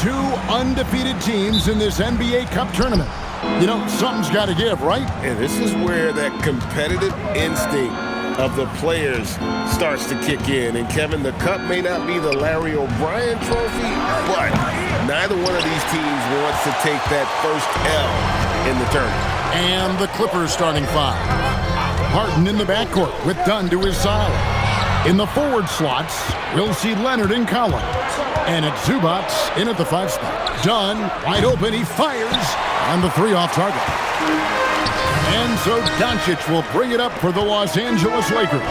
Two undefeated teams in this NBA Cup tournament. You know, something's got to give, right? And this is where that competitive instinct of the players starts to kick in. And Kevin, the cup may not be the Larry O'Brien trophy, but neither one of these teams wants to take that first L in the tournament. And the Clippers starting five. Harden in the backcourt with Dunn to his side. In the forward slots, we'll see Leonard and Collins. And it's Zubac in at the 5 spot. Dunn, wide open, he fires on the 3 off target. And so Doncic will bring it up for the Los Angeles Lakers.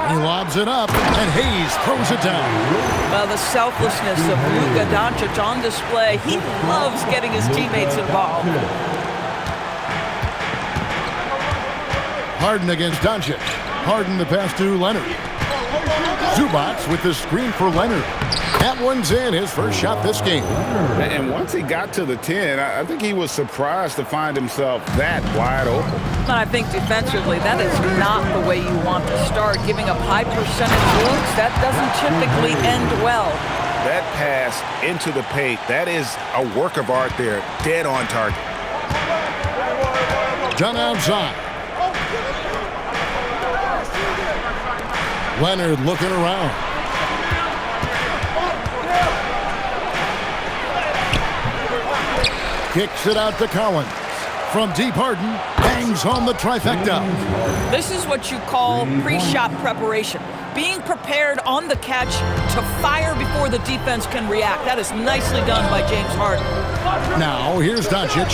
He lobs it up, and Hayes throws it down. Well, the selflessness of Luka Doncic on display. He loves getting his teammates involved. Harden against Doncic. Harden the pass to Leonard. Zubac with the screen for Leonard. That one's in, his first shot this game. And once he got to the 10, I think he was surprised to find himself that wide open. But I think defensively, that is not the way you want to start. Giving up high percentage looks, that doesn't typically end well. That pass into the paint, that is a work of art there, dead on target. Done outside. Leonard looking around. Kicks it out to Collins. From deep, Harden bangs on the trifecta. This is what you call pre-shot preparation. Being prepared on the catch to fire before the defense can react. That is nicely done by James Harden. Now, here's Doncic.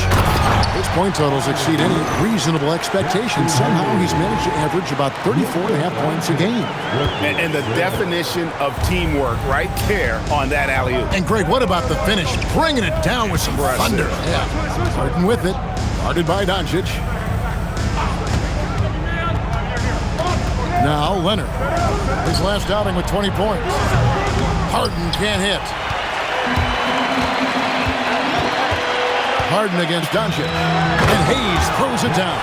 His point totals exceed any reasonable expectations. Somehow he's managed to average about 34.5 points a game. And the definition of teamwork right there on that alley-oop. And Greg, what about the finish? Bringing it down with some thunder. Yeah. Harden with it. Guarded by Doncic. Now Leonard. His last outing with 20 points. Harden can't hit. Harden against Doncic. And Hayes throws it down.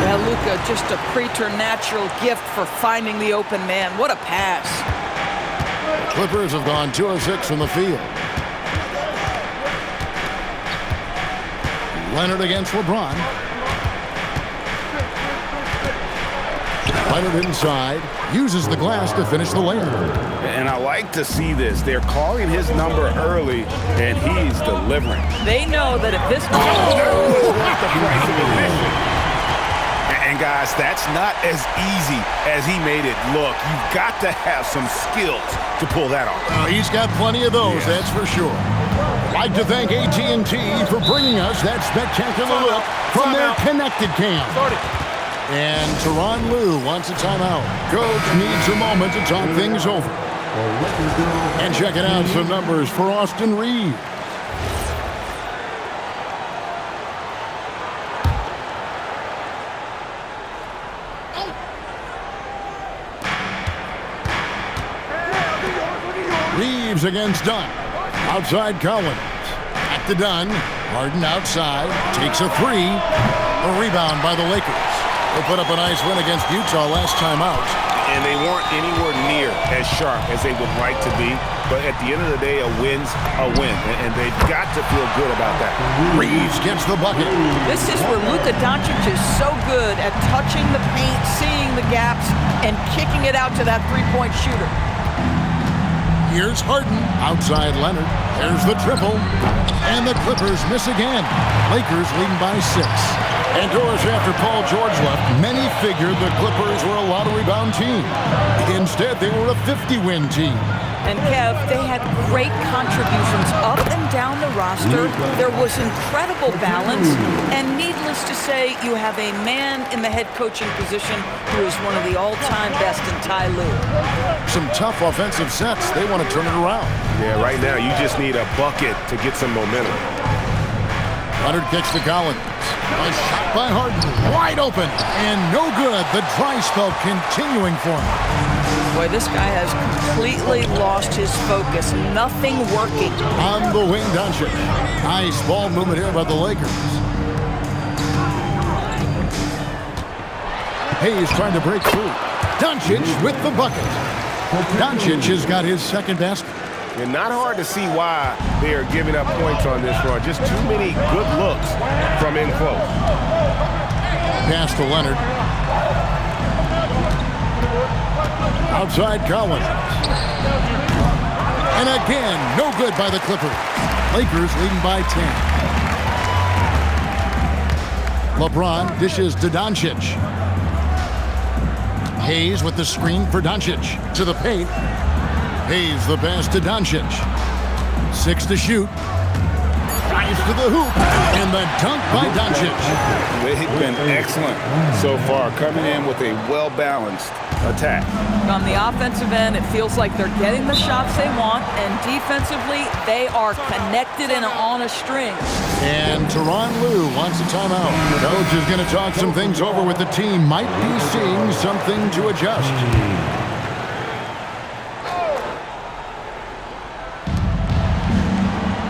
Yeah, Luka, just a preternatural gift for finding the open man. What a pass. The Clippers have gone 2 of 6 from the field. Leonard against LeBron. Leonard inside, uses the glass to finish the layup. And I like to see this. They're calling his number early, and he's delivering. They know that if this... the price of admission. And guys, that's not as easy as he made it look. You've got to have some skills to pull that off. He's got plenty of those, that's for sure. I'd like to thank AT&T for bringing us that spectacular look from their connected cam. And Tyronn Lue wants a timeout. Coach needs a moment to talk things over. And checking out some numbers for Austin Reeves. Reeves against Dunn. Outside Collins. Back to Dunn. Harden outside. Takes a 3. A rebound by the Lakers. They put up a nice win against Utah last time out. And they weren't anywhere near as sharp as they would like to be. But at the end of the day, a win's a win. And they've got to feel good about that. Reeves gets the bucket. This is where Luka Doncic is so good at touching the paint, seeing the gaps, and kicking it out to that three-point shooter. Here's Harden. Outside Leonard. There's the triple. And the Clippers miss again. Lakers leading by 6. And doors after Paul George left, many figured the Clippers were a lottery-bound team. Instead, they were a 50-win team. And Kev, they had great contributions up and down the roster. There was incredible balance. And needless to say, you have a man in the head coaching position who is one of the all-time best in Ty Lue. Some tough offensive sets. They want to turn it around. Yeah, right now you just need a bucket to get some momentum. Leonard kicks to Collins. A shot by Harden. Wide open. And no good. The dry spell continuing for him. Boy, this guy has completely lost his focus. Nothing working. On the wing, Doncic. Nice ball movement here by the Lakers. Hayes trying to break through. Doncic with the bucket. Doncic has got his second basket. And not hard to see why they are giving up points on this run. Just too many good looks from in close. Pass to Leonard. Outside Collins. And again, no good by the Clippers. Lakers leading by 10. LeBron dishes to Doncic. Hayes with the screen for Doncic. To the paint. Hayes the pass to Doncic. 6 to shoot. Drives to the hoop. And the dunk by Doncic. They've been excellent so far, coming in with a well-balanced attack. On the offensive end, it feels like they're getting the shots they want, and defensively, they are connected and on a string. And Tyronn Lue wants a timeout. Coach is going to talk some things over with the team. Might be seeing something to adjust.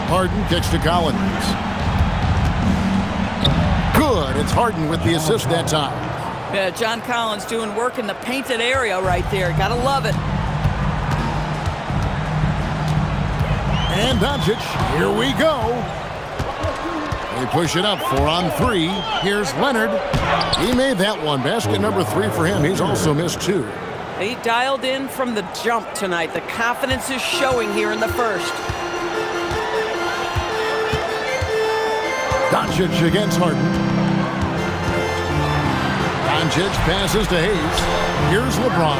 Harden kicks to Collins. Good. It's Harden with the assist that time. Yeah, John Collins doing work in the painted area right there. Gotta love it. And Doncic, here we go. They push it up, 4 on 3. Here's Leonard. He made that one. Basket number 3 for him. He's also missed 2. He dialed in from the jump tonight. The confidence is showing here in the first. Doncic against Harden. Doncic passes to Hayes. Here's LeBron.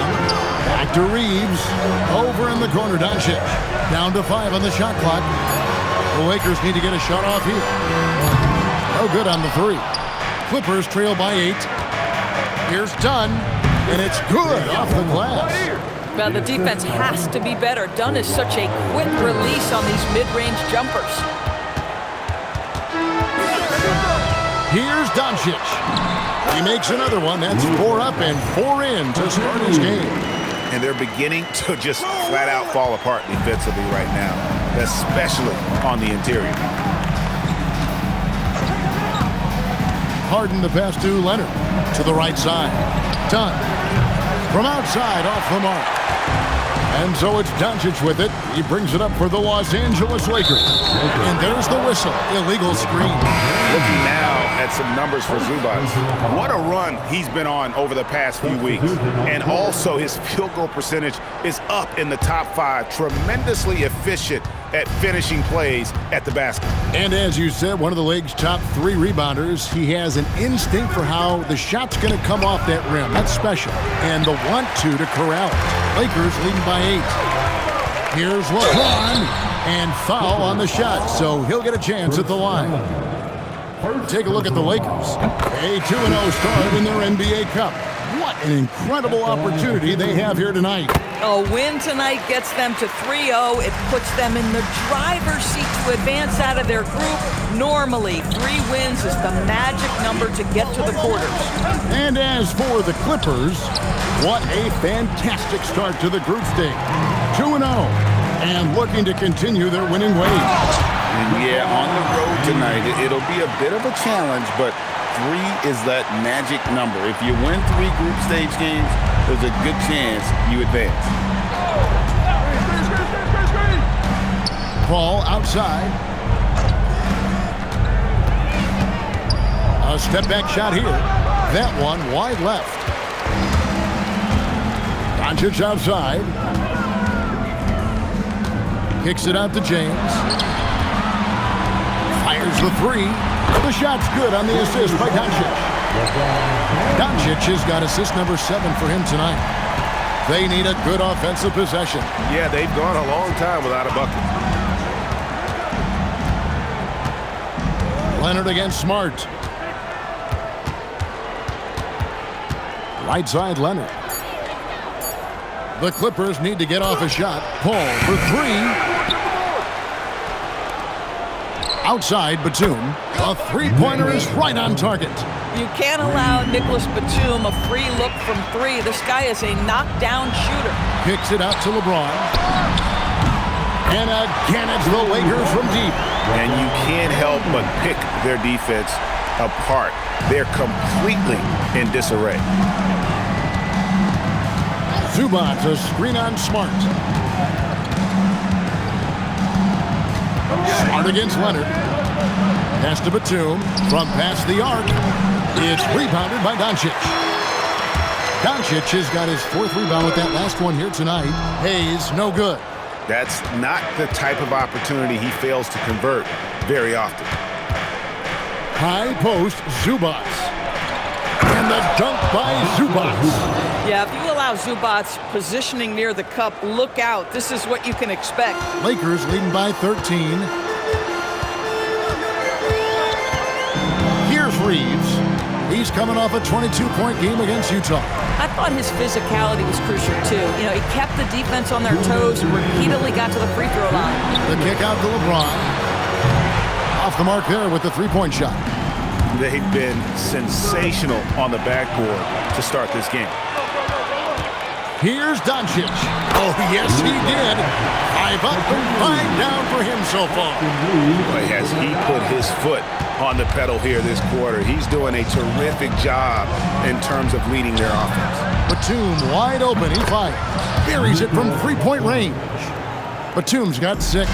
Back to Reeves. Over in the corner, Doncic. Down to 5 on the shot clock. The Lakers need to get a shot off here. No good on the 3. Clippers trail by 8. Here's Dunn. And it's good off the glass. Well, the defense has to be better. Dunn is such a quick release on these mid-range jumpers. Here's Doncic. He makes another one. That's 4 up and 4 in to start his game. And they're beginning to just flat out fall apart defensively right now, especially on the interior. Harden the pass to Leonard. To the right side. Dunn. From outside, off the mark. And so it's Doncic with it. He brings it up for the Los Angeles Lakers. And there's the whistle. Illegal screen. Looking now at some numbers for Zubac. What a run he's been on over the past few weeks. And also his field goal percentage is up in the top 5. Tremendously efficient at finishing plays at the basket. And as you said, one of the league's top 3 rebounders. He has an instinct for how the shot's going to come off that rim. That's special. And the want-to corral it. Lakers leading by 8. Here's LeBron. And foul on the shot, so he'll get a chance at the line. Take a look at the Lakers. A 2-0 start in their NBA Cup. What an incredible opportunity they have here tonight. A win tonight gets them to 3-0. It puts them in the driver's seat to advance out of their group. Normally, 3 wins is the magic number to get to the quarters. And as for the Clippers, what a fantastic start to the group stage. 2-0 and looking to continue their winning ways. And yeah, on the road tonight, it'll be a bit of a challenge, but 3 is that magic number. If you win 3 group stage games, there's a good chance you advance. Paul outside. A step back shot here. That one wide left. Doncic outside. Kicks it out to James. Fires the 3. The shot's good on the assist by Doncic. Doncic has got assist number 7 for him tonight. They need a good offensive possession. Yeah, they've gone a long time without a bucket. Leonard against Smart. Right side Leonard. The Clippers need to get off a shot. Paul for 3. Outside Batum. A 3-pointer is right on target. You can't allow Nicholas Batum a free look from 3. This guy is a knockdown shooter. Kicks it out to LeBron. And again, it's the Lakers from deep. And you can't help but pick their defense apart. They're completely in disarray. Zubac, a screen on Smart. Smart against Leonard. Pass to Batum from past the arc. It's rebounded by Doncic. Doncic has got his 4th rebound with that last one here tonight. Hayes, no good. That's not the type of opportunity he fails to convert very often. High post, Zubac. And the dunk by Zubac. Yeah, if you allow Zubac's positioning near the cup, look out. This is what you can expect. Lakers leading by 13. Here's Reeves. He's coming off a 22-point game against Utah. I thought his physicality was crucial, too. You know, he kept the defense on their toes and repeatedly got to the free throw line. The kick out to LeBron. Off the mark there with the three-point shot. They've been sensational on the backboard to start this game. Here's Doncic. Oh, yes, he did. 5 up and 5 down for him so far. Boy, has he put his foot on the pedal here this quarter. He's doing a terrific job in terms of leading their offense. Batum wide open. He fires. Buries it from three-point range. Batum's got 6.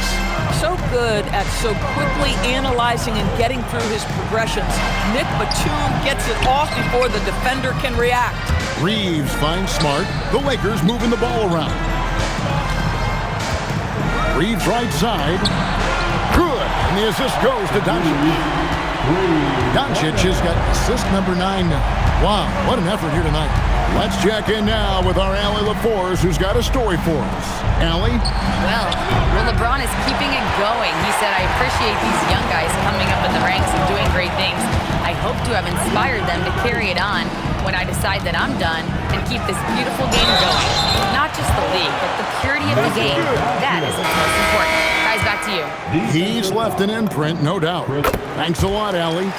So good at so quickly analyzing and getting through his progressions. Nick Batum gets it off before the defender can react. Reeves finds Smart. The Lakers moving the ball around. Reeves right side. Good. And the assist goes to Doncic. Doncic has got assist number 9 now. Wow, what an effort here tonight. Let's check in now with our Allie LaForce, who's got a story for us. Allie? Well, LeBron is keeping it going. He said, I appreciate these young guys coming up in the ranks and doing great things. I hope to have inspired them to carry it on when I decide that I'm done and keep this beautiful game going. Not just the league, but the purity of the game. That is what's most important. Guys, back to you. He's left an imprint, no doubt. Thanks a lot, Allie.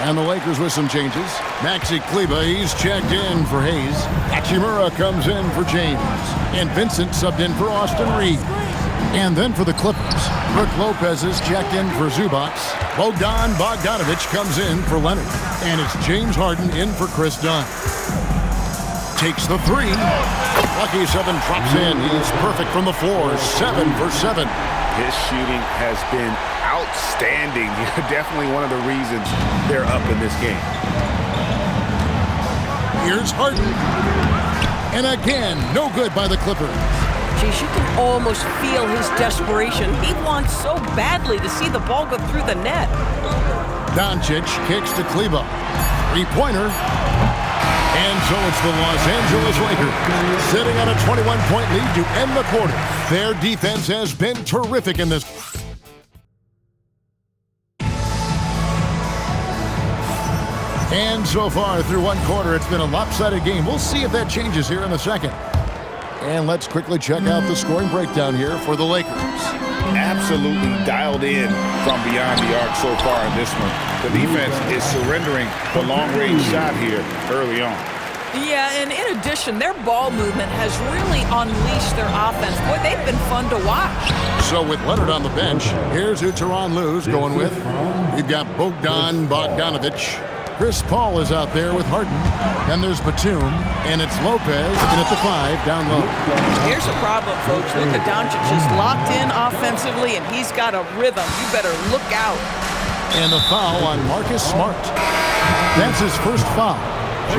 And the Lakers with some changes. Maxi Kleber, he's checked in for Hayes. Hachimura comes in for James. And Vincent subbed in for Austin Reeves. And then for the Clippers, Brook Lopez is checked in for Zubac. Bogdanovich comes in for Leonard. And it's James Harden in for Chris Dunn. Takes the 3. Lucky 7 drops in. He's perfect from the floor. 7 for 7. His shooting has been outstanding. Definitely one of the reasons they're up in this game. Here's Harden. And again, no good by the Clippers. Geez, you can almost feel his desperation. He wants so badly to see the ball go through the net. Doncic kicks to Kleber. 3-pointer. And so it's the Los Angeles Lakers sitting on a 21-point lead to end the quarter. Their defense has been terrific in this. And so far through one quarter, it's been a lopsided game. We'll see if that changes here in the second. And let's quickly check out the scoring breakdown here for the Lakers. Absolutely dialed in from beyond the arc so far in this one. The defense is surrendering the long-range shot here early on. Yeah, and in addition, their ball movement has really unleashed their offense. Boy, they've been fun to watch. So with Leonard on the bench, here's who Tyronn Lue's going with. We've got Bogdanovich. Chris Paul is out there with Harden. Then there's Batum, and it's Lopez in at the 5 down low. Here's a problem, folks. Luka Doncic is locked in offensively, and he's got a rhythm. You better look out. And the foul on Marcus Smart. That's his first foul.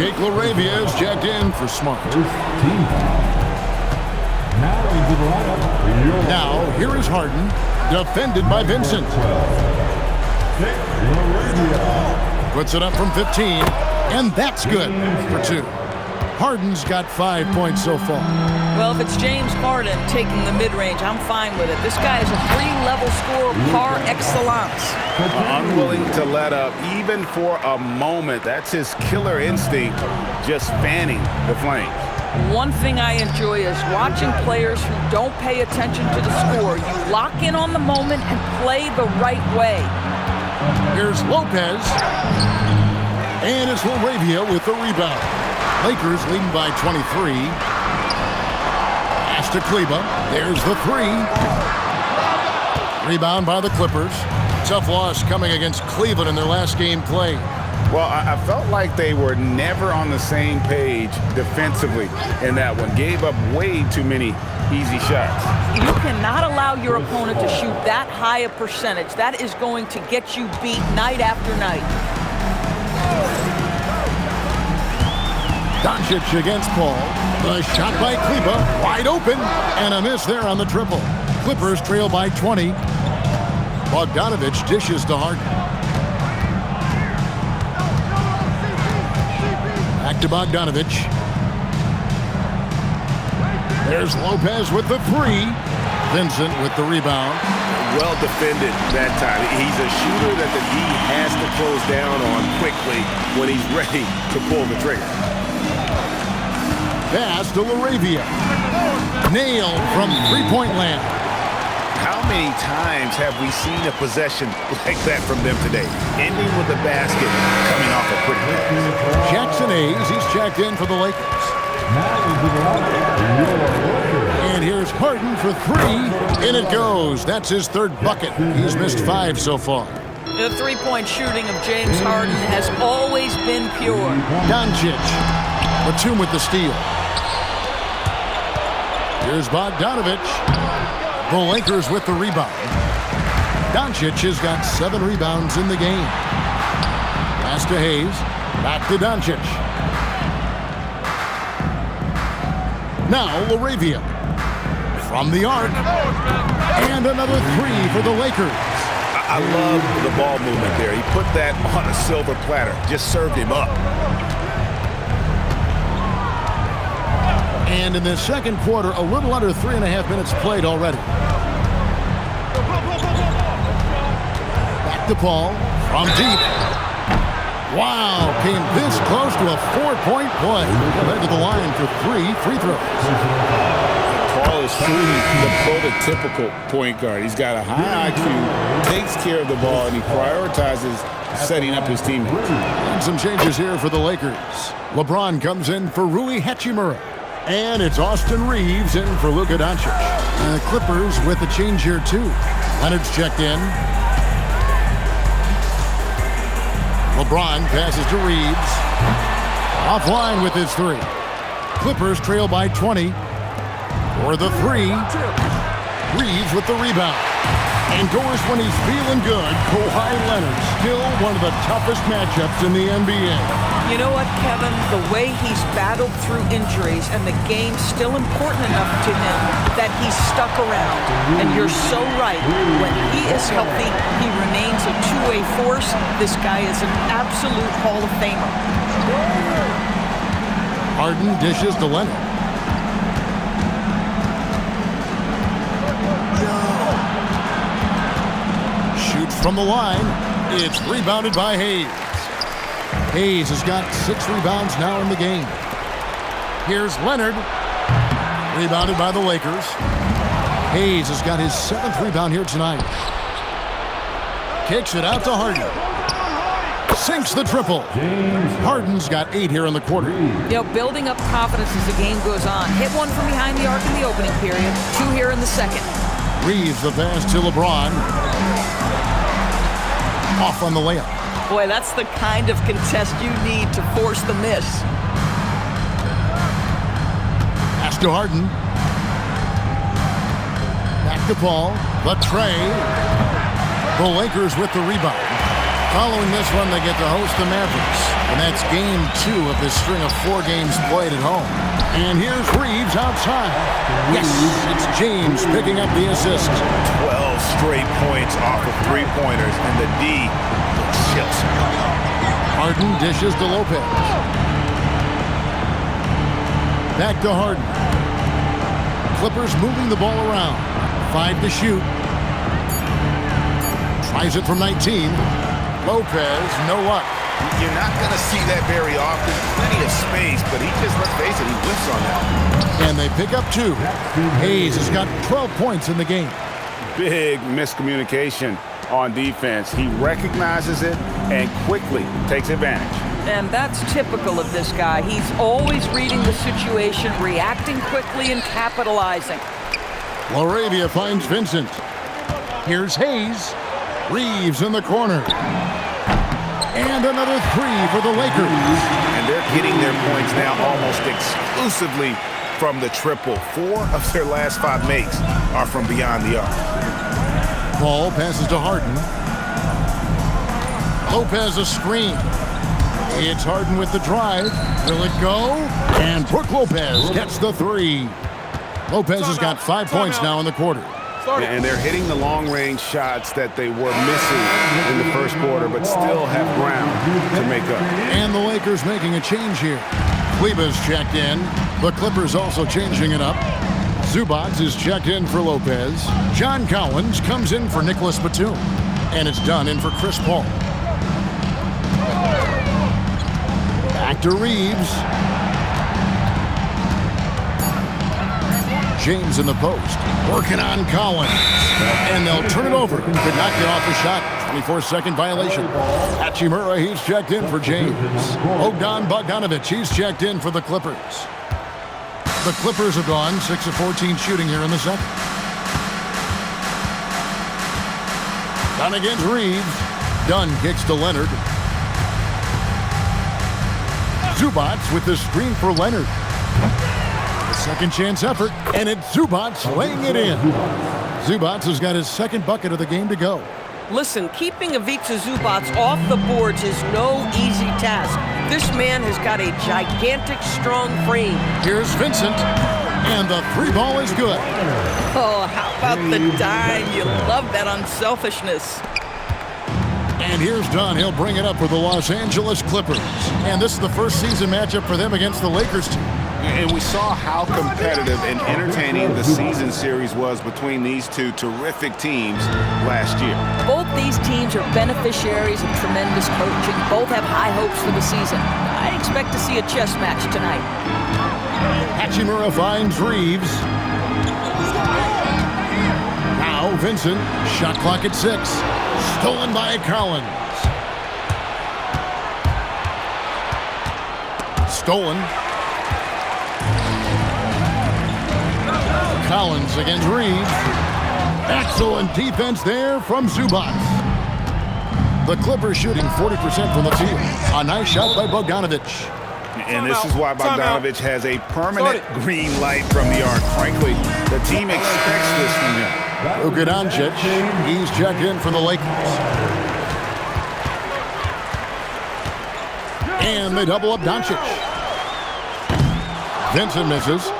Jake LaRavia is checked in for Smart. Now, here is Harden, defended by Vincent. Puts it up from 15, and that's good for 2. Harden's got 5 points so far. Well, if it's James Harden taking the mid-range, I'm fine with it. This guy is a 3-level scorer par excellence. Unwilling to let up even for a moment. That's his killer instinct, just fanning the flames. One thing I enjoy is watching players who don't pay attention to the score. You lock in on the moment and play the right way. Here's Lopez. And it's LaRavia with the rebound. Lakers leading by 23. Pass to Kleber. There's the 3. Rebound by the Clippers. Tough loss coming against Cleveland in their last game played. Well, I felt like they were never on the same page defensively in that one. Gave up way too many easy shots. You cannot allow your opponent to shoot that high a percentage. That is going to get you beat night after night. Doncic against Paul. The shot by Kleber, wide open, and a miss there on the triple. Clippers trail by 20. Bogdanovich dishes to Harden. Back to Bogdanovich. There's Lopez with the three. Vincent with the rebound. Well defended that time. He's a shooter that the D has to close down on quickly when he's ready to pull the trigger. Pass to LaRavia. Nailed from three-point land. How many times have we seen a possession like that from them today? Ending with the basket, coming off a quick pass. Jackson Hayes, he's checked in for the Lakers. And here's Harden for three. In it goes. That's his third bucket. He's missed 5 so far. The three-point shooting of James Harden has always been pure. Doncic. Batum with the steal. Here's Bogdanovich. The Lakers with the rebound. Doncic has got 7 rebounds in the game. Pass to Hayes. Back to Doncic. Now LaRavia. From the arc. And another 3 for the Lakers. I love the ball movement there. He put that on a silver platter. Just served him up. And in the second quarter, a little under 3.5 minutes played already. Back to Paul from deep. Wow, came this close to a 4-point play. Head to the line for 3 free throws. Paul is truly the prototypical point guard. He's got a high IQ, takes care of the ball, and he prioritizes setting up his teammates. And some changes here for the Lakers. LeBron comes in for Rui Hachimura. And it's Austin Reeves in for Luka Doncic. And the Clippers with a change here, too. Leonard's checked in. LeBron passes to Reeves. Offline with his 3. Clippers trail by 20. For the 3. Reeves with the rebound. And goes when he's feeling good. Kawhi Leonard, still one of the toughest matchups in the NBA. You know what, Kevin? The way he's battled through injuries and the game's still important enough to him that he's stuck around. And you're so right. When he is healthy, he remains a two-way force. This guy is an absolute Hall of Famer. Harden dishes to Leonard. Shoots from the line. It's rebounded by Hayes. Hayes has got 6 rebounds now in the game. Here's Leonard. Rebounded by the Lakers. Hayes has got his 7th rebound here tonight. Kicks it out to Harden. Sinks the triple. Harden's got 8 here in the quarter. You know, building up confidence as the game goes on. Hit one from behind the arc in the opening period. 2 here in the second. Reeves the pass to LeBron. Off on the layup. Boy, that's the kind of contest you need to force the miss. Pass to Harden. Back to Paul. The tray. The Lakers with the rebound. Following this one, they get to host the Mavericks. And that's game 2 of this string of 4 games played at home. And here's Reeves outside. Yes, it's James picking up the assist. 12 straight points off of 3-pointers, and the D looks chips. Harden dishes to Lopez. Back to Harden. Clippers moving the ball around. 5 to shoot. Tries it from 19. Lopez, no luck. You're not going to see that very often. Plenty of space, but he just, let's face it, he whiffs on that. And they pick up 2. Hayes has got 12 points in the game. Big miscommunication on defense. He recognizes it and quickly takes advantage. And that's typical of this guy. He's always reading the situation, reacting quickly, and capitalizing. LaRavia finds Vincent. Here's Hayes. Reeves in the corner. And another 3 for the Lakers. And they're getting their points now almost exclusively from the triple. 4 of their last 5 makes are from beyond the arc. Ball passes to Harden. Lopez a screen. It's Harden with the drive. Will it go? And Brook Lopez gets the 3. Lopez has got 5 points now in the quarter. And they're hitting the long-range shots that they were missing in the first quarter, but still have ground to make up. And the Lakers making a change here. Kleber's checked in. The Clippers also changing it up. Zubac is checked in for Lopez. John Collins comes in for Nicholas Batum. And it's done in for Chris Paul. Back to Reeves. James in the post. Working on Collins. And they'll turn it over. Could not get off the shot. 24-second violation. Hachimura, he's checked in for James. Bogdanovic, he's checked in for the Clippers. The Clippers have gone 6 of 14 shooting here in the second. Dunn against Reeves. Dunn kicks to Leonard. Zubac with the screen for Leonard. The second chance effort, and it's Zubac laying it in. Zubac has got his second bucket of the game to go. Listen, keeping Ivica Zubac off the boards is no easy task. This man has got a gigantic, strong frame. Here's Vincent, and the 3 ball is good. Oh, how about the dime? You love that unselfishness. And here's Dunn. He'll bring it up for the Los Angeles Clippers. And this is the first season matchup for them against the Lakers team. And we saw how competitive and entertaining the season series was between these two terrific teams last year. Both these teams are beneficiaries of tremendous coaching. Both have high hopes for the season. I expect to see a chess match tonight. Hachimura finds Reeves. Now Vincent. Shot clock at 6. Stolen by Collins. Stolen. Collins against Reeves. Excellent defense there from Zubac. The Clippers shooting 40% from the field. A nice shot by Bogdanovic. And this is why Bogdanovic has a permanent green light from the arc. Frankly, the team expects this from him. Luka Doncic, he's checked in for the Lakers. And they double up Doncic. Vincent misses.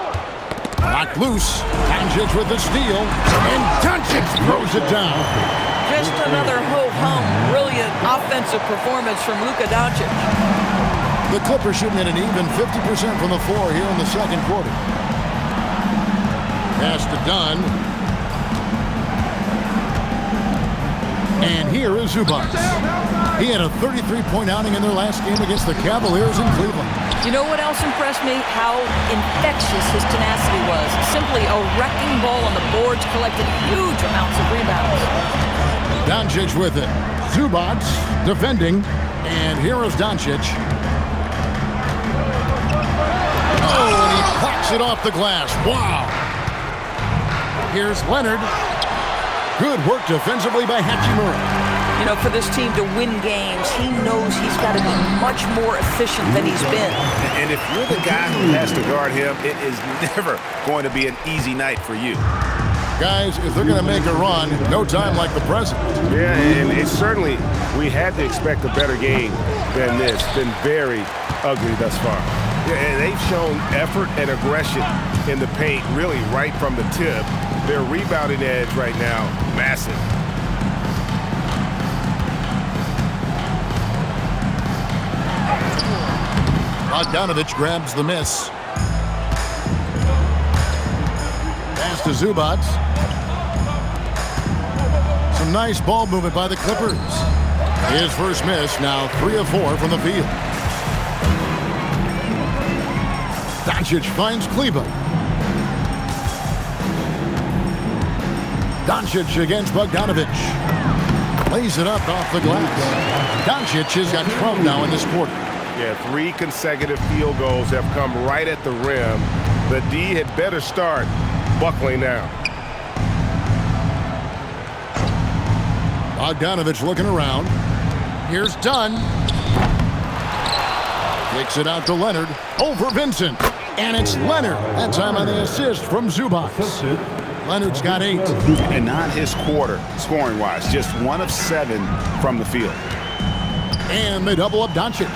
Knocked loose. Doncic with the steal. And Doncic throws it down. Just another ho-hum, brilliant offensive performance from Luka Doncic. The Clippers shooting at an even 50% from the floor here in the second quarter. Pass to Dunn. And here is Zubac. He had a 33-point outing in their last game against the Cavaliers in Cleveland. You know what else impressed me? How infectious his tenacity was. Simply a wrecking ball on the boards, collected huge amounts of rebounds. Doncic with it. Zubac defending. And here is Doncic. Oh, and he pops it off the glass. Wow. Here's Leonard. Good work defensively by Hachimura. You know, for this team to win games, he knows he's got to be much more efficient than he's been. And if you're the guy who has to guard him, it is never going to be an easy night for you. Guys, if they're going to make a run, no time like the present. Yeah, and it's certainly, we had to expect a better game than this. Been very ugly thus far. Yeah, and they've shown effort and aggression in the paint, really right from the tip. Their rebounding edge right now, massive. Bogdanovic grabs the miss. Pass to Zubac. Some nice ball movement by the Clippers. His first miss, now 3 of 4 from the field. Doncic finds Kleber. Doncic against Bogdanovic. Lays it up off the glass. Doncic has got 12 now in this quarter. Yeah, 3 consecutive field goals have come right at the rim. The D had better start buckling now. Bogdanovic looking around. Here's Dunn. Kicks it out to Leonard. Over Vincent. And it's Leonard. That time on the assist from Zubac. Leonard's got 8. And not his quarter, scoring-wise. Just 1 of 7 from the field. And they double up Doncic.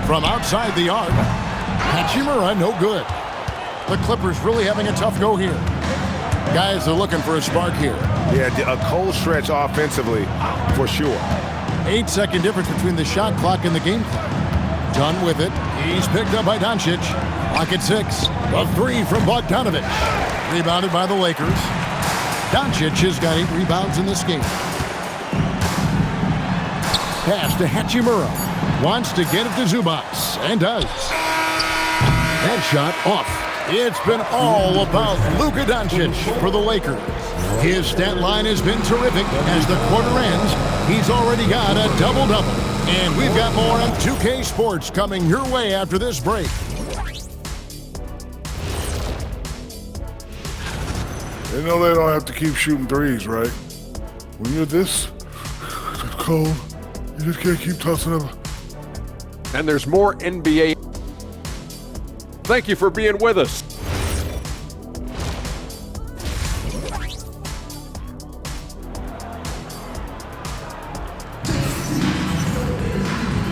From outside the arc, Hachimura, no good. The Clippers really having a tough go here. Guys are looking for a spark here. Yeah, a cold stretch offensively, for sure. 8-second difference between the shot clock and the game clock. Done with it. He's picked up by Doncic. Clock at 6. A 3 from Bogdanovic. Rebounded by the Lakers. Doncic has got 8 rebounds in this game. Pass to Hachimura. Wants to get it to Zubac. And does. That shot off. It's been all about Luka Doncic for the Lakers. His stat line has been terrific. As the quarter ends, he's already got a double-double. And we've got more on 2K Sports coming your way after this break. They know they don't have to keep shooting threes, right? When you're this cold, you just can't keep tossing them. And there's more NBA. Thank you for being with us.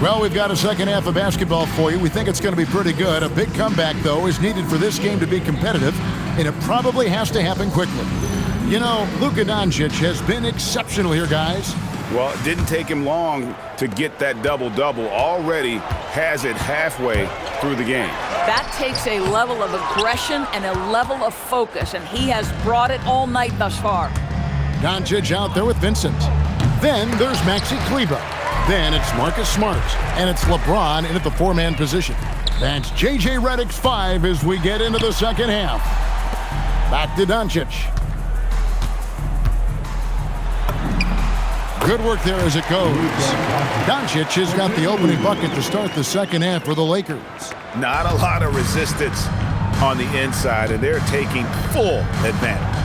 Well, we've got a second half of basketball for you. We think it's going to be pretty good. A big comeback, though, is needed for this game to be competitive, and it probably has to happen quickly. You know, Luka Doncic has been exceptional here, guys. Well, it didn't take him long to get that double-double. Already has it halfway through the game. That takes a level of aggression and a level of focus, and he has brought it all night thus far. Doncic out there with Vincent. Then there's Maxi Kleber. Then it's Marcus Smart. And it's LeBron in at the 4-man position. That's J.J. Redick's 5 as we get into the second half. Back to Doncic. Good work there as it goes. Doncic has got the opening bucket to start the second half for the Lakers. Not a lot of resistance on the inside, and they're taking full advantage.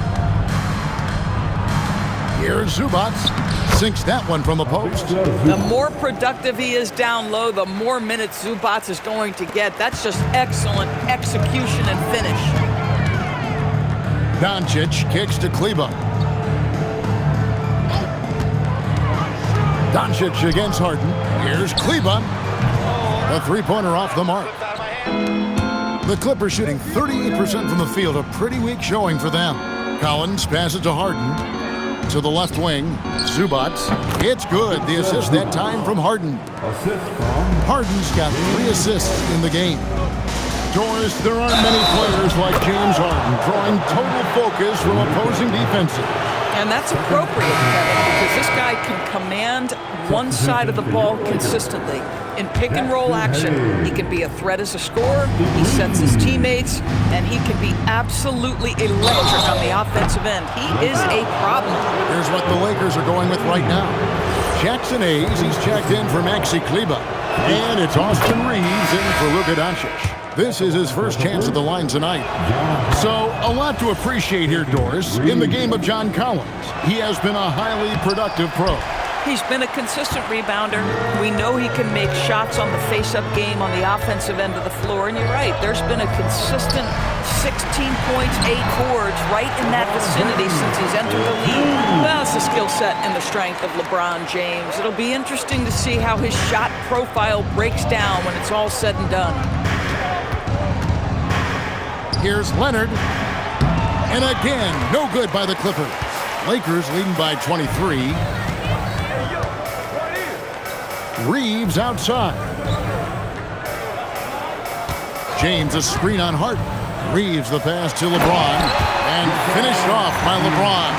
Here's Zubac. Sinks that one from the post. The more productive he is down low, the more minutes Zubac is going to get. That's just excellent execution and finish. Doncic kicks to Kleber. Doncic against Harden. Here's Kleber. A three-pointer off the mark. The Clippers shooting 38% from the field. A pretty weak showing for them. Collins passes to Harden. To the left wing, Zubac. It's good. The assist that time from Harden. Harden's got 3 assists in the game. Doris, there aren't many players like James Harden drawing total focus from opposing defenses. And that's appropriate, Kevin, because this guy can command one side of the ball consistently. In pick-and-roll action, he can be a threat as a scorer, he sets his teammates, and he can be absolutely electric on the offensive end. He is a problem. Here's what the Lakers are going with right now. Jackson Hayes, he's checked in for Maxi Kleber. And it's Austin Reeves in for Luka Doncic. This is his first chance at the line tonight. So, a lot to appreciate here, Doris, in the game of John Collins. He has been a highly productive pro. He's been a consistent rebounder. We know he can make shots on the face-up game on the offensive end of the floor. And you're right, there's been a consistent 16 points, 8 boards right in that vicinity since he's entered the league. Well, it's the skill set and the strength of LeBron James. It'll be interesting to see how his shot profile breaks down when it's all said and done. Here's Leonard. And again, no good by the Clippers. Lakers leading by 23. Reeves outside. James a screen on Harden. Reeves the pass to LeBron. And finished off by LeBron.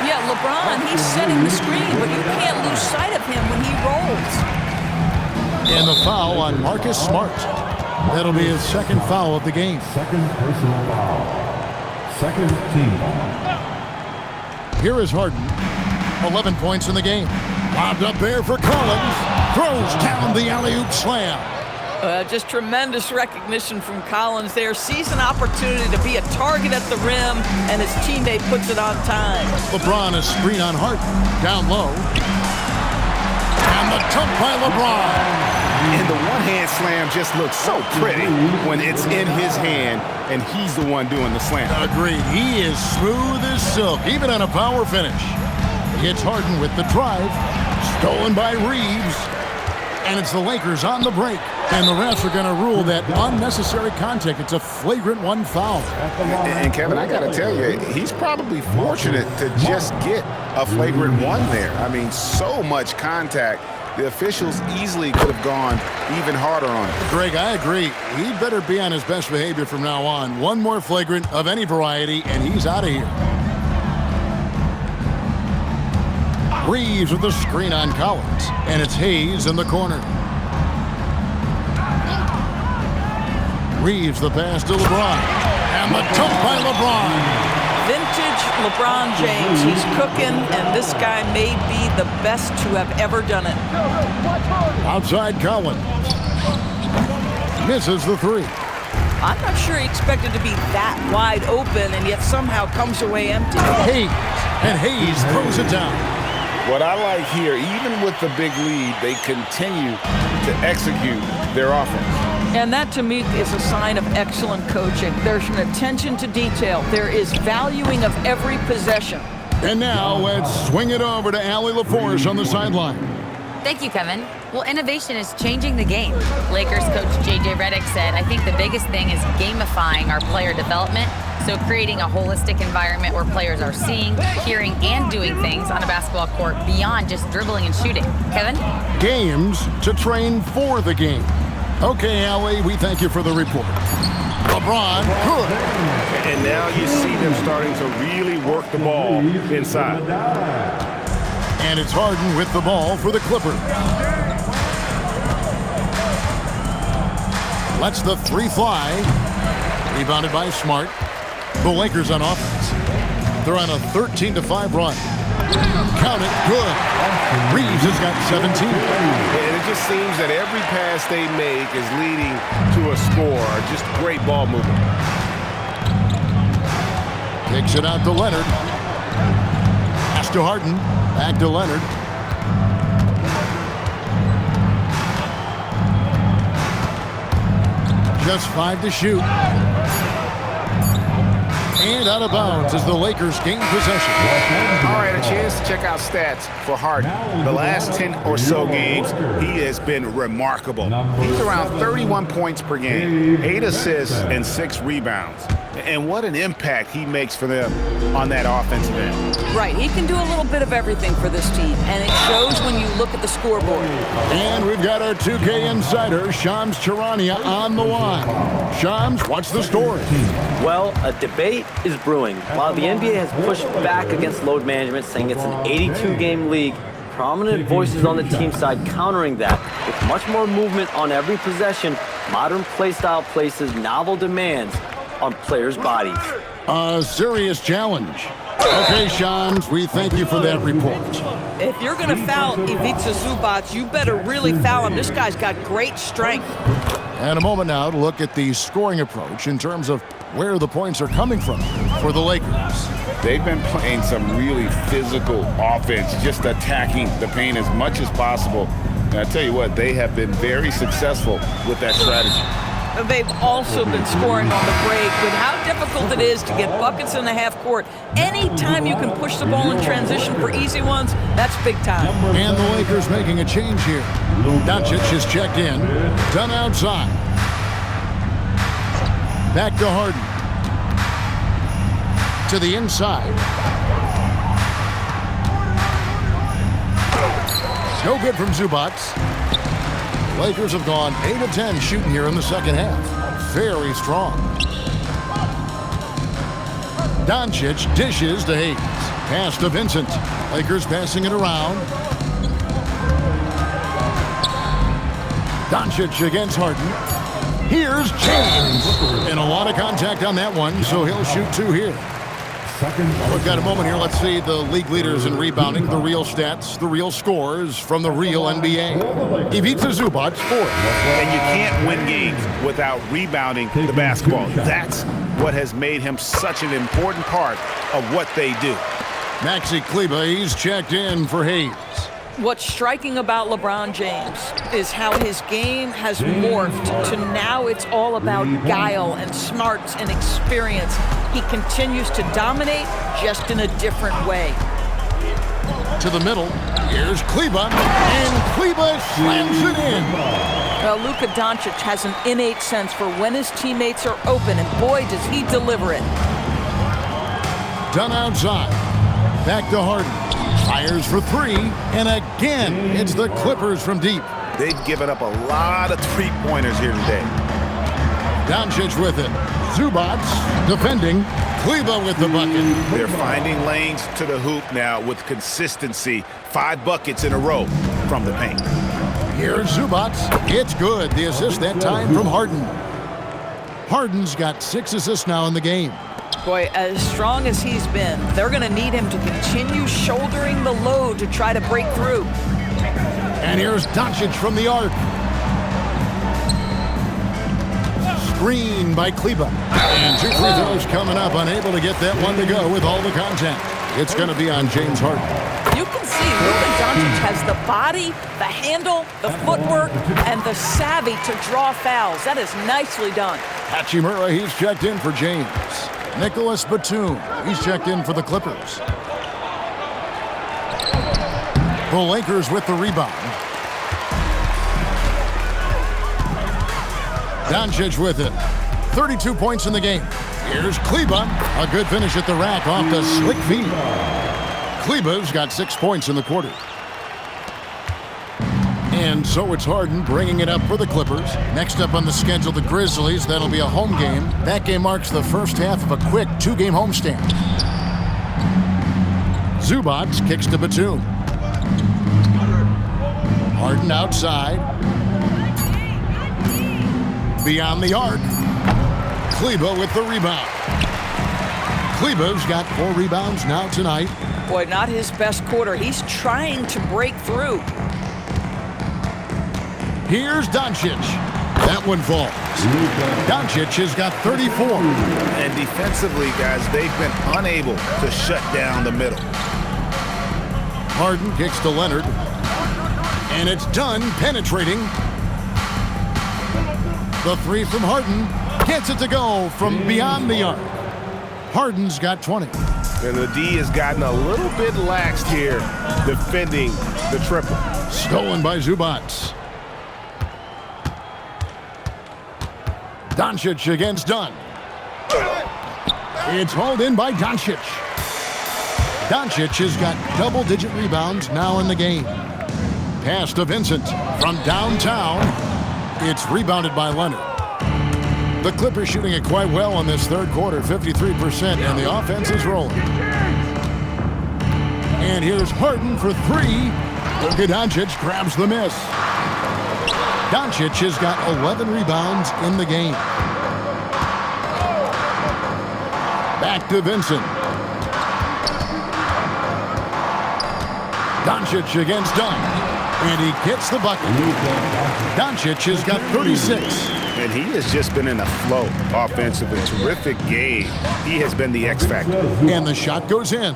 Yeah, LeBron, he's setting the screen, but you can't lose sight of him when he rolls. And the foul on Marcus Smart. That'll be his second foul of the game. Second personal foul. Second team foul. Here is Harden. 11 points in the game. Lobbed up there for Collins. Throws down the alley-oop slam. Just tremendous recognition from Collins there. Sees an opportunity to be a target at the rim, and his teammate puts it on time. LeBron a screen on Harden. Down low. And the dunk by LeBron. And the one-hand slam just looks so pretty when it's in his hand and he's the one doing the slam. Agreed. He is smooth as silk, even on a power finish. It's Harden with the drive. Stolen by Reeves. And it's the Lakers on the break. And the refs are going to rule that unnecessary contact. It's a flagrant one foul. And Kevin, I got to tell you, he's probably fortunate to just get a flagrant one there. I mean, so much contact. The officials easily could have gone even harder on it. Greg, I agree. He better be on his best behavior from now on. One more flagrant of any variety, and he's out of here. Reeves with the screen on Collins, and it's Hayes in the corner. Reeves the pass to LeBron, and the dunk by LeBron. Vintage LeBron James. He's cooking, and this guy may be the best to have ever done it. Outside Collins. Misses the three. I'm not sure he expected to be that wide open, and yet somehow comes away empty. Hayes, and Hayes throws it down. What I like here, even with the big lead, they continue to execute their offense. And that, to me, is a sign of excellent coaching. There's an attention to detail. There is valuing of every possession. And now let's swing it over to Allie LaForce on the sideline. Thank you, Kevin. Well, innovation is changing the game. Lakers coach J.J. Redick said, I think the biggest thing is gamifying our player development. So creating a holistic environment where players are seeing, hearing, and doing things on a basketball court beyond just dribbling and shooting. Kevin? Games to train for the game. Okay, Allie, we thank you for the report. LeBron, good. And now you see them starting to really work the ball inside. And it's Harden with the ball for the Clippers. Lets the three fly. Rebounded by Smart. The Lakers on offense. They're on a 13-5 run. Count it, good. Reeves has got 17. And it just seems that every pass they make is leading to a score. Just great ball movement. Kicks it out to Leonard. Pass to Harden. Back to Leonard. Just 5 to shoot. And out of bounds as the Lakers gain possession. All right, a chance to check out stats for Harden. The last 10 or so games, he has been remarkable. He's around 31 points per game, 8 assists, and 6 rebounds. And what an impact he makes for them on that offensive end. Right, he can do a little bit of everything for this team, and it shows when you look at the scoreboard. And we've got our 2K insider, Shams Charania, on the line. Shams, what's the story? Well, a debate is brewing. While the NBA has pushed back against load management, saying it's an 82-game league, prominent voices on the team side countering that. With much more movement on every possession, modern play style places novel demands on players' bodies. A serious challenge. Okay, Shams, we thank you for that report. If you're going to foul Ivica Zubac, you better really foul him. This guy's got great strength. And a moment now to look at the scoring approach in terms of where the points are coming from for the Lakers. They've been playing some really physical offense, just attacking the paint as much as possible. And I tell you what, they have been very successful with that strategy. They've also been scoring on the break. With how difficult it is to get buckets in the half court, anytime you can push the ball in transition for easy ones, that's big time. And the Lakers making a change here. Doncic is checked in. Done outside. Back to Harden. To the inside. No good from Zubac. Lakers have gone 8 of 10 shooting here in the second half. Very strong. Doncic dishes to Hayes. Pass to Vincent. Lakers passing it around. Doncic against Harden. Here's James. And a lot of contact on that one, so he'll shoot 2 here. We've got a moment here. Let's see the league leaders in rebounding, the real stats, the real scores from the real NBA. Ivica Zubac, 4th. And you can't win games without rebounding the basketball. That's what has made him such an important part of what they do. Maxi Kleber, he's checked in for Hayes. What's striking about LeBron James is how his game has morphed to now it's all about guile and smarts and experience. He continues to dominate, just in a different way. To the middle, here's Kleba, and Kleba slams it in. Luka Doncic has an innate sense for when his teammates are open, and boy, does he deliver it. Done outside. Back to Harden. Fires for three, and again, it's the Clippers from deep. They've given up a lot of three-pointers here today. Doncic with it. Zubac defending. Kleba with the bucket. They're finding lanes to the hoop now with consistency. 5 buckets in a row from the paint. Here's Zubac. It's good. The assist that time from Harden. Harden's got 6 assists now in the game. Boy, as strong as he's been, they're going to need him to continue shouldering the load to try to break through. And here's Doncic from the arc. Screen by Kleba. And 2 free throws coming up, unable to get that one to go with all the contact. It's going to be on James Harden. You can see Luka Doncic has the body, the handle, the footwork, and the savvy to draw fouls. That is nicely done. Hachimura, he's checked in for James. Nicholas Batum, he's checked in for the Clippers. The Lakers with the rebound. Doncic with it. 32 points in the game. Here's Kleba. A good finish at the rack off the slick feet. Kleba's got 6 points in the quarter. And so it's Harden bringing it up for the Clippers. Next up on the schedule, the Grizzlies. That'll be a home game. That game marks the first half of a quick 2-game homestand. Zubac kicks to Batum. Harden outside. Beyond the arc. Kleba with the rebound. Kleba's got 4 rebounds now tonight. Boy, not his best quarter. He's trying to break through. Here's Doncic. That one falls. Doncic has got 34. And defensively, guys, they've been unable to shut down the middle. Harden kicks to Leonard. And it's done penetrating. The 3 from Harden gets it to go from beyond the arc. Harden's got 20. And the D has gotten a little bit laxed here defending the triple. Stolen by Zubac. Doncic against Dunn. It's hauled in by Doncic. Doncic has got double-digit rebounds now in the game. Pass to Vincent from downtown. It's rebounded by Leonard. The Clippers shooting it quite well in this third quarter, 53%, and the offense is rolling. And here's Harden for 3. Luka Doncic grabs the miss. Doncic has got 11 rebounds in the game. Back to Vincent. Doncic against Dunn. And he gets the bucket. Doncic has got 36. And he has just been in a flow offensively. Terrific game. He has been the X factor. And the shot goes in.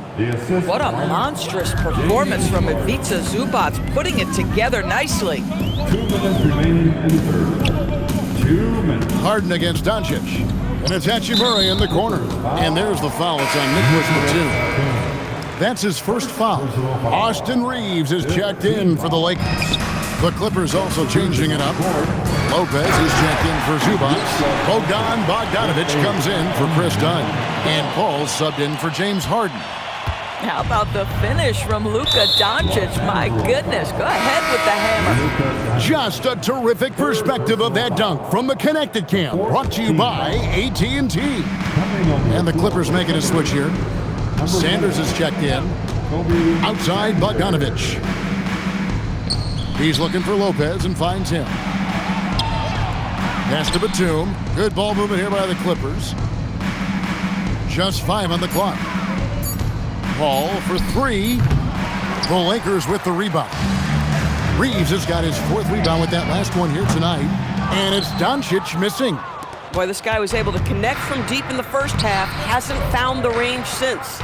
What a monstrous performance from Ivica Zubac, putting it together nicely. 2 minutes remaining in third. 2 minutes. Harden against Doncic. And it's Hachimura in the corner. And there's the foul. It's on Nicholas Batum. That's his first foul. Austin Reeves is checked in for the Lakers. The Clippers also changing it up. Lopez is checked in for Zubac. Bogdanovich comes in for Chris Dunn. And Paul subbed in for James Harden. How about the finish from Luka Doncic? My goodness, go ahead with the hammer. Just a terrific perspective of that dunk from the Connected Camp, brought to you by AT&T. And the Clippers making a switch here. Sanders is checked in. Outside, Bogdanovich. He's looking for Lopez and finds him. Pass to Batum. Good ball movement here by the Clippers. Just 5 on the clock. Paul for 3. The Lakers with the rebound. Reeves has got his 4th rebound with that last one here tonight. And it's Doncic missing. Boy, this guy was able to connect from deep in the first half, hasn't found the range since.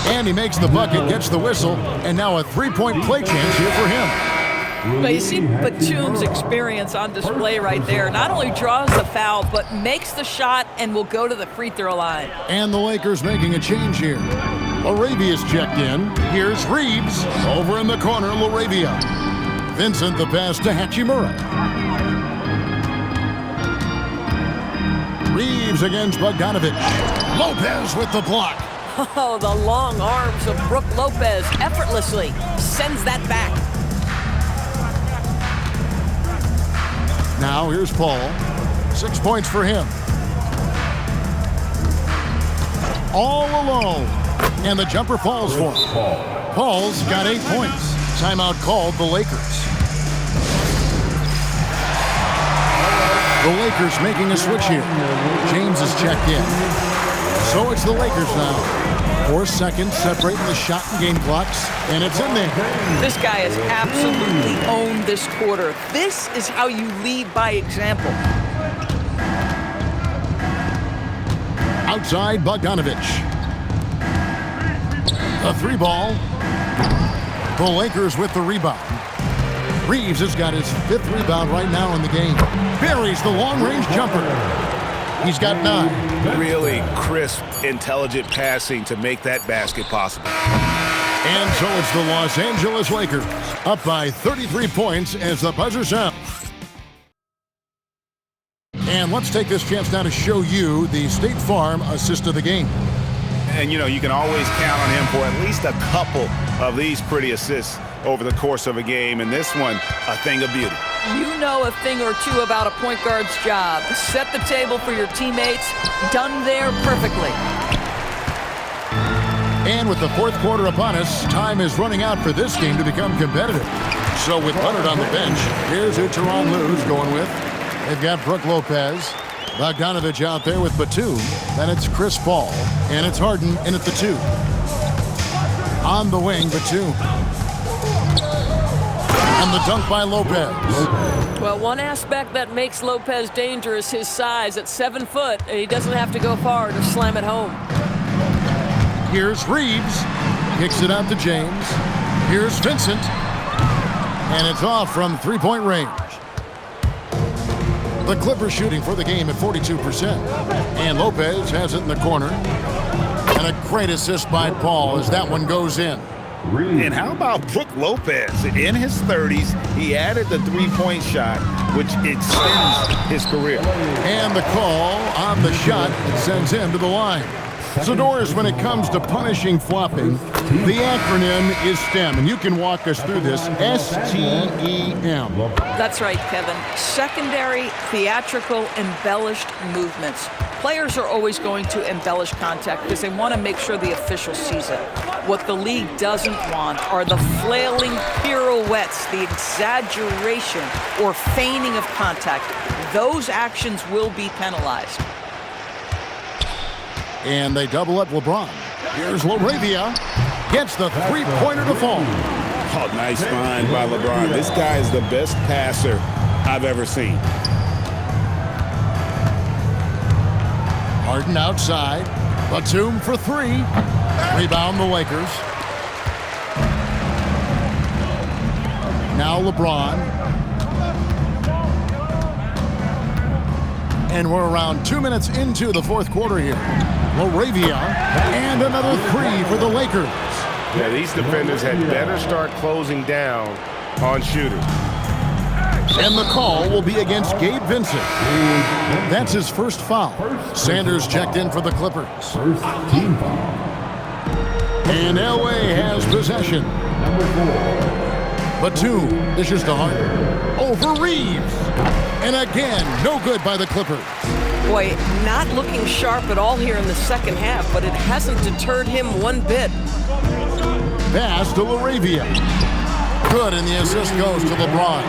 And he makes the bucket, gets the whistle, and now a three-point play chance here for him. But you see Batum's experience on display right there. Not only draws the foul, but makes the shot and will go to the free throw line. And the Lakers making a change here. Laravia's checked in. Here's Reeves. Over in the corner, Laravia. Vincent the pass to Hachimura. Reeves against Bogdanovich. Lopez with the block. Oh, the long arms of Brook Lopez effortlessly sends that back. Now here's Paul. 6 points for him. All alone. And the jumper falls for him. Paul's got 8 points. Timeout called the Lakers. The Lakers making a switch here. James is checked in. So it's the Lakers now. 4 seconds separating the shot and game clocks, and it's in there. This guy has absolutely owned this quarter. This is how you lead by example. Outside Bogdanovich. The 3 ball. The Lakers with the rebound. Reeves has got his 5th rebound right now in the game. Buries the long-range jumper. He's got 9. Really crisp, intelligent passing to make that basket possible. And so it's the Los Angeles Lakers, up by 33 points as the buzzer sounds. And let's take this chance now to show you the State Farm assist of the game. And, you know, you can always count on him for at least a couple of these pretty assists over the course of a game. And this one, a thing of beauty. You know a thing or two about a point guard's job. Set the table for your teammates. Done there perfectly. And with the 4th quarter upon us, time is running out for this game to become competitive. So with Leonard on the bench, here's who Tyronn Lue's going with. They've got Brook Lopez. Bogdanovich out there with Batum. Then it's Chris Paul. And it's Harden in at the 2. On the wing, Batum. And the dunk by Lopez. Well, one aspect that makes Lopez dangerous, his size at 7 foot, and he doesn't have to go far to slam it home. Here's Reeves. Kicks it out to James. Here's Vincent. And it's off from 3-point range. The Clippers shooting for the game at 42%. And Lopez has it in the corner. And a great assist by Paul as that one goes in. And how about Brook Lopez? In his 30s, he added the 3-point shot, which extends his career. And the call on the shot sends him to the line. So, Doris, when it comes to punishing flopping, the acronym is STEM, and you can walk us through this. S-T-E-M. That's right, Kevin. Secondary, theatrical, embellished movements. Players are always going to embellish contact because they want to make sure the official sees it. What the league doesn't want are the flailing pirouettes, the exaggeration or feigning of contact. Those actions will be penalized. And they double up LeBron. Here's Laravia. Gets the 3-pointer to fall. Oh, nice find by LeBron. This guy is the best passer I've ever seen. Harden outside. Batum for 3. Rebound the Lakers. Now LeBron. And we're around 2 minutes into the 4th quarter here. Laravia, and another 3 for the Lakers. Yeah, these defenders had better start closing down on shooters. And the call will be against Gabe Vincent. That's his first foul. Sanders checked in for the Clippers. First team foul. And LA has possession. Batum dishes to Harden. Over Reeves. And again, no good by the Clippers. Boy, not looking sharp at all here in the second half, but it hasn't deterred him one bit. Pass to Laravia. Good, and the assist goes to LeBron.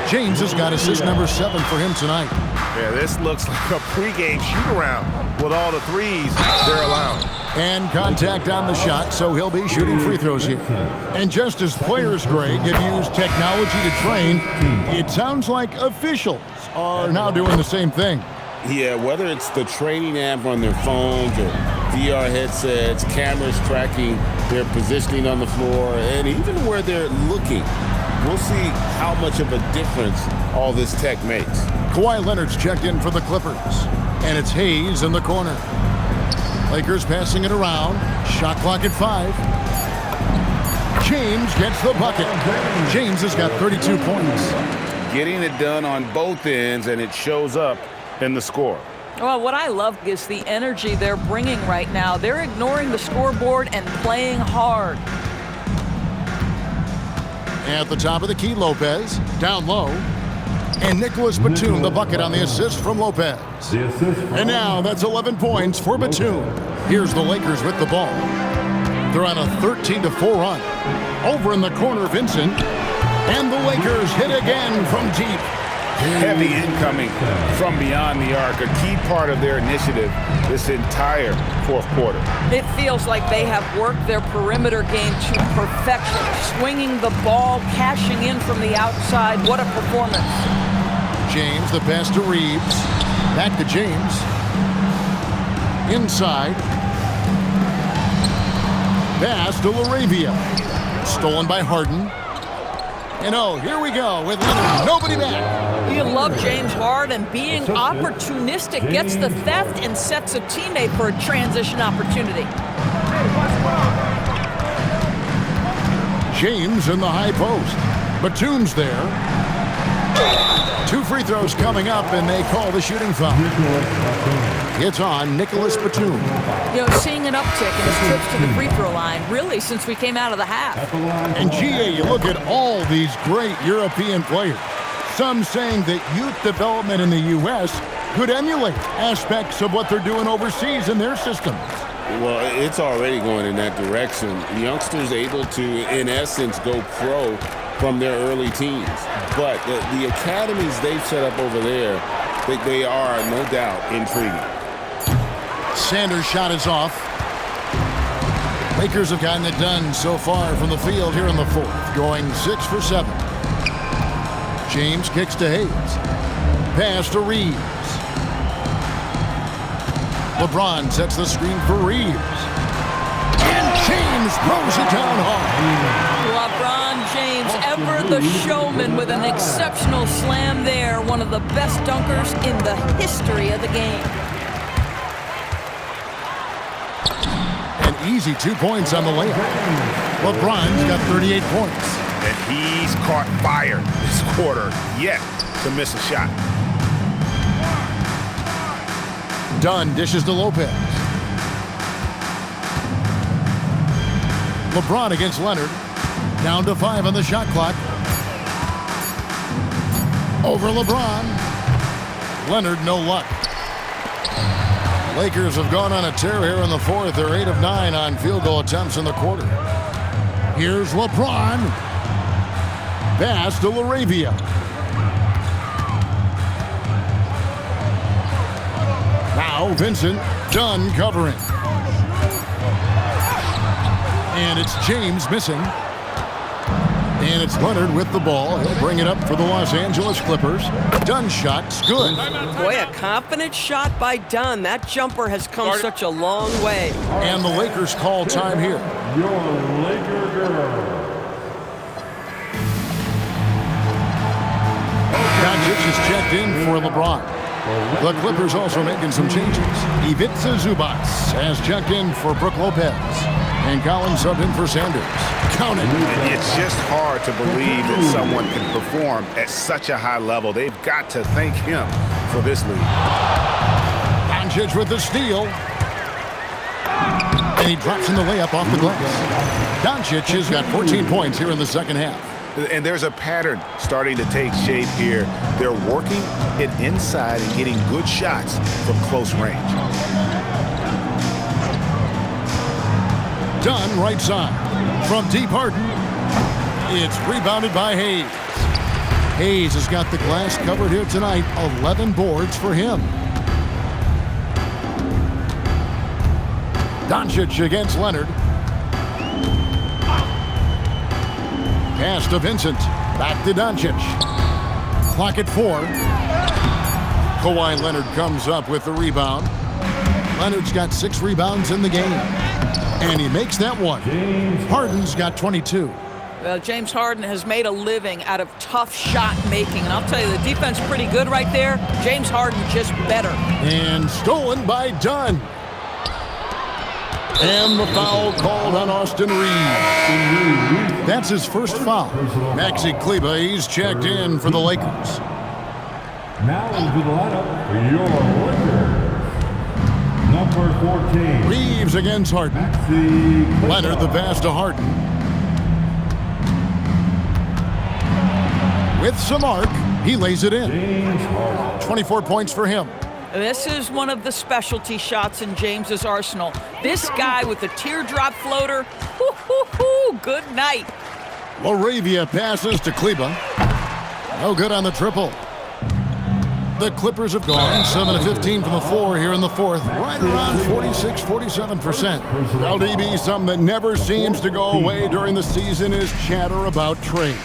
James has got assist number 7 for him tonight. Yeah, this looks like a pregame shoot-around with all the threes they're allowing. And contact on the shot, so he'll be shooting free throws here. And just as players, Greg, have used technology to train, it sounds like officials are now doing the same thing. Yeah, whether it's the training app on their phones or VR headsets, cameras tracking their positioning on the floor, and even where they're looking, we'll see how much of a difference all this tech makes. Kawhi Leonard's checked in for the Clippers, and it's Hayes in the corner. Lakers passing it around. Shot clock at 5. James gets the bucket. James has got 32 points. Getting it done on both ends, and it shows up in the score. Well, what I love is the energy they're bringing right now. They're ignoring the scoreboard and playing hard. At the top of the key, Lopez. Down low. And Nicholas Batum, the bucket on the assist from Lopez. And now that's 11 points for Batum. Here's the Lakers with the ball. They're on a 13-4 run. Over in the corner, Vincent. And the Lakers hit again from deep. Heavy incoming from beyond the arc, a key part of their initiative this entire fourth quarter. It feels like they have worked their perimeter game to perfection. Swinging the ball, cashing in from the outside. What a performance. James, the pass to Reeves. Back to James. Inside. Pass to LaRavia. Stolen by Harden. And oh, here we go with Leonard. Nobody back. You love James Harden being opportunistic, gets the theft and sets a teammate for a transition opportunity. James in the high post. Batum's there. 2 free throws coming up, and they call the shooting foul. It's on Nicholas Batum. You know, seeing an uptick in his trips to the free throw line, really, since we came out of the half. And GA, you look at all these great European players. Some saying that youth development in the U.S. could emulate aspects of what they're doing overseas in their systems. Well, it's already going in that direction. Youngsters able to, in essence, go pro from their early teens. But the academies they've set up over there, they are, no doubt, intriguing. Sanders' shot is off. Lakers have gotten it done so far from the field here in the fourth, going 6 for 7. James kicks to Hayes. Pass to Reeves. LeBron sets the screen for Reeves. And James throws it down hard. LeBron James, ever the showman with an exceptional slam there. One of the best dunkers in the history of the game. An easy 2 points on the layup. LeBron's got 38 points. And he's caught fire this quarter, yet to miss a shot. Dunn dishes to Lopez. LeBron against Leonard. Down to 5 on the shot clock. Over LeBron. Leonard, no luck. Lakers have gone on a tear here in the fourth. They're 8 of 9 on field goal attempts in the quarter. Here's LeBron. Pass to LaRavia. Now Vincent. Dunn covering. And it's James missing. And it's Leonard with the ball. He'll bring it up for the Los Angeles Clippers. Dunn's shot's good. Boy, a confident shot by Dunn. That jumper has come such a long way. And the Lakers call time here. Your Laker girl. Doncic is checked in for LeBron. The Clippers also making some changes. Ivica Zubac has checked in for Brook Lopez. And Collins subbed in for Sanders. Count it. It's just hard to believe that someone can perform at such a high level. They've got to thank him for this lead. Doncic with the steal. And he drops in the layup off the glass. Doncic has got 14 points here in the second half. And there's a pattern starting to take shape here. They're working it inside and getting good shots from close range. Dunn right side. From deep Harden. It's rebounded by Hayes. Hayes has got the glass covered here tonight. 11 boards for him. Doncic against Leonard. Pass to Vincent. Back to Doncic. Clock at 4. Kawhi Leonard comes up with the rebound. Leonard's got 6 rebounds in the game. And he makes that one. Harden's got 22. Well, James Harden has made a living out of tough shot making. And I'll tell you, the defense pretty good right there. James Harden just better. And stolen by Dunn. And the foul called on Austin Reeves. That's his first foul. Maxi Kleber, he's checked in for the Lakers. Now into the lineup for your Lakers. Number 14. Reeves against Harden. Leonard the pass to Harden. With some arc, he lays it in. 24 points for him. This is one of the specialty shots in James's arsenal. This guy with the teardrop floater, good night. Laravia passes to Kleber. No good on the triple. The Clippers have gone 7 of 15 from the floor here in the fourth, right around 46-47%. LDB, something that never seems to go away during the season is chatter about trade.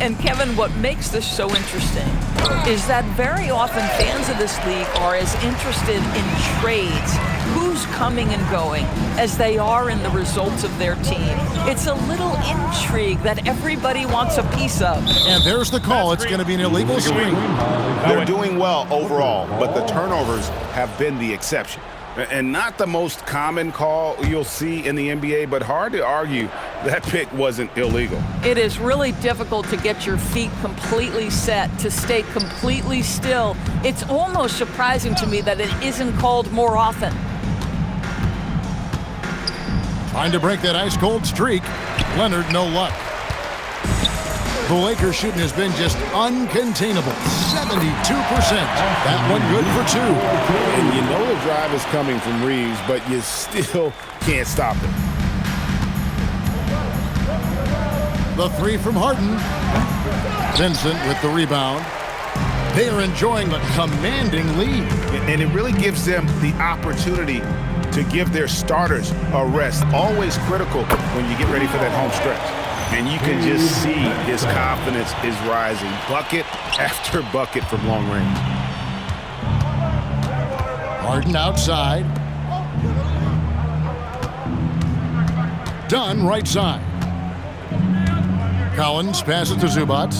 And Kevin, what makes this so interesting is that very often fans of this league are as interested in trades, who's coming and going, as they are in the results of their team. It's a little intrigue that everybody wants a piece of. And there's the call. It's going to be an illegal screen. They're doing well overall, but the turnovers have been the exception. And not the most common call you'll see in the NBA, but hard to argue that pick wasn't illegal. It is really difficult to get your feet completely set, to stay completely still. It's almost surprising to me that it isn't called more often. Trying to break that ice-cold streak. Leonard, no luck. The Lakers shooting has been just uncontainable. 72%. That one good for 2. And you know the drive is coming from Reeves, but you still can't stop it. The 3 from Harden. Vincent with the rebound. They are enjoying a commanding lead. And it really gives them the opportunity to give their starters a rest. Always critical when you get ready for that home stretch. And you can just see his confidence is rising. Bucket after bucket from long range. Harden outside. Dunn right side. Collins passes to Zubac.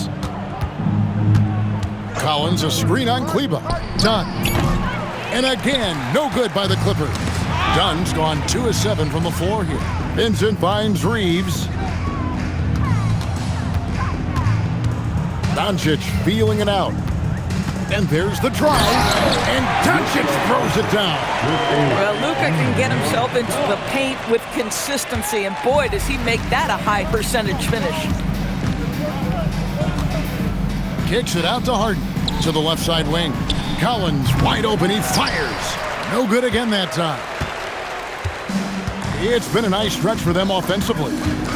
Collins a screen on Kleber. Dunn. And again, no good by the Clippers. Dunn's gone 2 of 7 from the floor here. Vincent finds Reeves. Doncic feeling it out. And there's the drive. And Doncic throws it down. Well, Luka can get himself into the paint with consistency. And boy, does he make that a high percentage finish. Kicks it out to Harden. To the left side wing. Collins wide open. He fires. No good again that time. It's been a nice stretch for them offensively.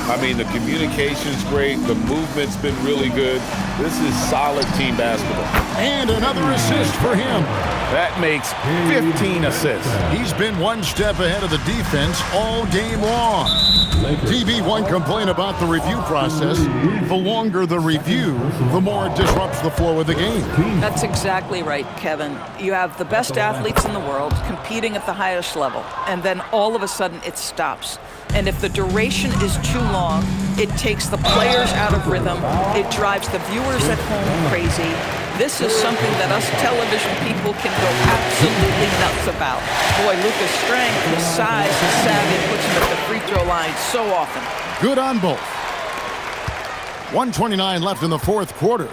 I mean, the communication's great. The movement's been really good. This is solid team basketball. And another assist for him. That makes 15 assists. He's been one step ahead of the defense all game long. TV one complaint about the review process. The longer the review, the more it disrupts the flow of the game. That's exactly right, Kevin. You have the best athletes in the world competing at the highest level, and then all of a sudden it stops. And if the duration is too long, it takes the players out of rhythm. It drives the viewers at home crazy. This is something that us television people can go absolutely nuts about. Boy, Luka's strength, his size, his savvy puts him at the free throw line so often. Good on both. 1:29 left in the fourth quarter.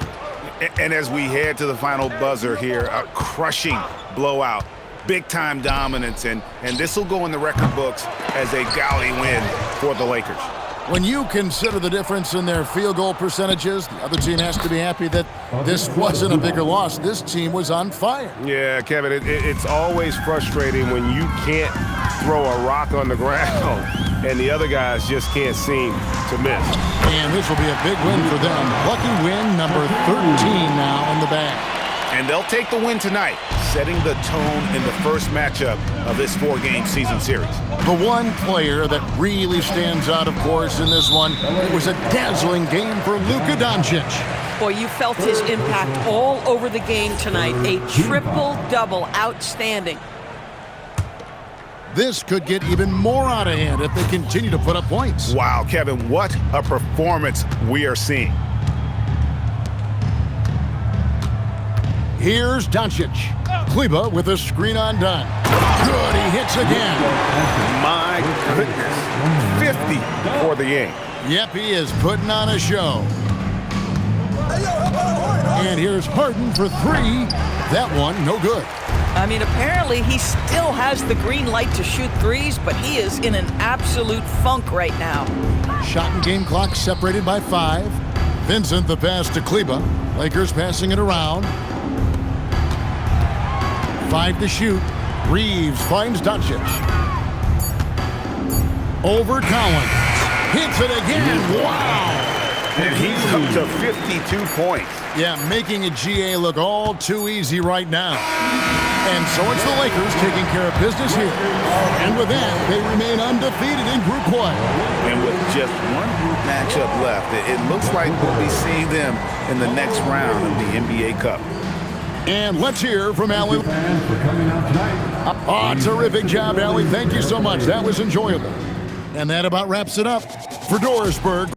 And as we head to the final buzzer here, a crushing blowout. Big-time dominance, and this will go in the record books as a gaudy win for the Lakers. When you consider the difference in their field goal percentages, the other team has to be happy that this wasn't a bigger loss. This team was on fire. Yeah, Kevin, it's always frustrating when you can't throw a rock on the ground and the other guys just can't seem to miss. And this will be a big win for them. Lucky win number 13 now in the bag. And they'll take the win tonight, setting the tone in the first matchup of this 4-game season series. The one player that really stands out, of course, in this one, it was a dazzling game for Luka Doncic. Boy, you felt his impact all over the game tonight. A triple-double. Outstanding. This could get even more out of hand if they continue to put up points. Wow, Kevin, what a performance we are seeing. Here's Doncic. Kleba with a screen on Dunn. Good, he hits again. My goodness. 50 for the game. Yep, he is putting on a show. And here's Harden for 3. That one, no good. I mean, apparently he still has the green light to shoot threes, but he is in an absolute funk right now. Shot and game clock separated by 5. Vincent the pass to Kleba. Lakers passing it around. 5 to shoot. Reeves finds Doncic. Over Collins. Hits it again. Wow. And he's up to 52 points. Yeah, making a GA look all too easy right now. And so it's the Lakers taking care of business here. And with that, they remain undefeated in group play. And with just one group matchup left, it looks like we'll be seeing them in the next round of the NBA Cup. And let's hear from Allie. Oh, terrific job, Allie. Thank you so much. That was enjoyable. And that about wraps it up. For Dorisburg,